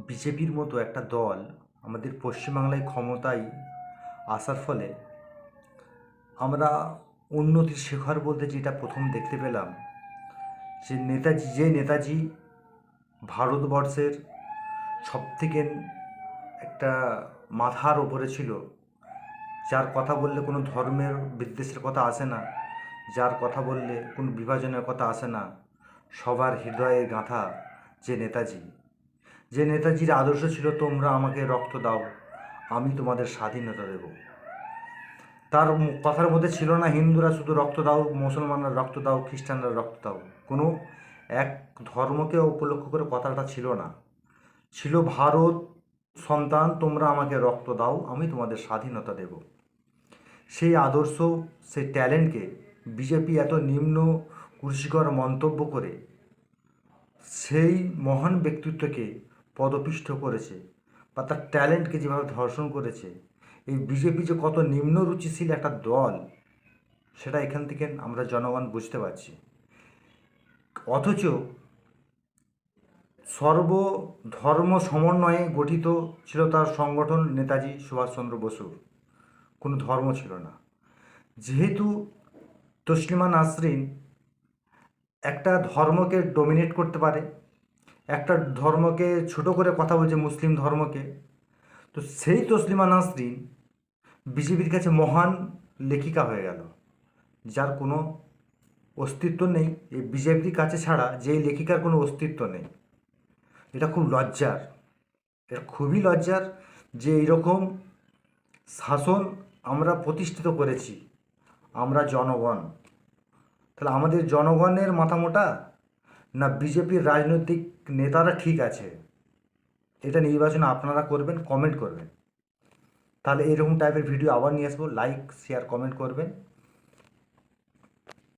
বিজেপির মতো একটা দল আমাদের পশ্চিমবাংলায় ক্ষমতায় আসার ফলে আমরা উন্নতির শিখর বলতে যেটা প্রথম দেখতে পেলাম, যে নেতাজি ভারতবর্ষের সবথেকে একটা মাথার ওপরে ছিল, যার কথা বললে কোনো ধর্মের বিদ্বেষের কথা আসে না, যার কথা বললে কোনো বিভাজনের কথা আসে না, সবার হৃদয়ে গাঁথা যে নেতাজির আদর্শ ছিল, তোমরা আমাকে রক্ত দাও, আমি তোমাদের স্বাধীনতা দেব। তার কথার মধ্যে ছিল না হিন্দুরা শুধু রক্ত দাও, মুসলমানরা রক্ত দাও, খ্রিস্টানরা রক্ত দাও। কোনো এক ধর্মকে উপলক্ষ করে কথাটা ছিল না। ছিল ভারত সন্তান, তোমরা আমাকে রক্ত দাও, আমি তোমাদের স্বাধীনতা দেব। সেই আদর্শ, সেই ট্যালেন্টকে বিজেপি এত নিম্ন কুরুচিকর মন্তব্য করে সেই মহান ব্যক্তিত্বকে পদপিষ্ট করেছে, বা তার ট্যালেন্টকে যেভাবে ধর্ষণ করেছে। এই বিজেপি যে কত নিম্ন রুচিশীল একটা দল, সেটা এখান থেকে আমরা জনগণ বুঝতে পারছি। অথচ সর্বধর্ম সমন্বয়ে গঠিত ছিল তার সংগঠন, নেতাজি সুভাষচন্দ্র বসুর কোনো ধর্ম ছিল না। যেহেতু তসলিমা নাসরিন একটা ধর্মকে ডমিনেট করতে পারে, একটা ধর্মকে ছোট করে কথা বলছে, মুসলিম ধর্মকে, তো সেই তসলিমা নাসরিন বিজেপির কাছে মহান লেখিকা হয়ে গেল, যার কোনো অস্তিত্ব নেই। এই বিজেপির কাছে ছাড়া যেই লেখিকার কোনো অস্তিত্ব নেই। এটা খুব লজ্জার, এটা খুবই লজ্জার যে এইরকম শাসন আমরা প্রতিষ্ঠিত করেছি, আমরা জনগণ। তাহলে আমাদের জনগণের মাথা মোটা, না বিজেপির রাজনৈতিক নেতারা ঠিক আছে? এটা নির্বাচনে আপনারা করবেন, কমেন্ট করবেন। তাহলে এরকম টাইপের ভিডিও আবার নিয়ে আসবো। লাইক, শেয়ার, কমেন্ট করবেন।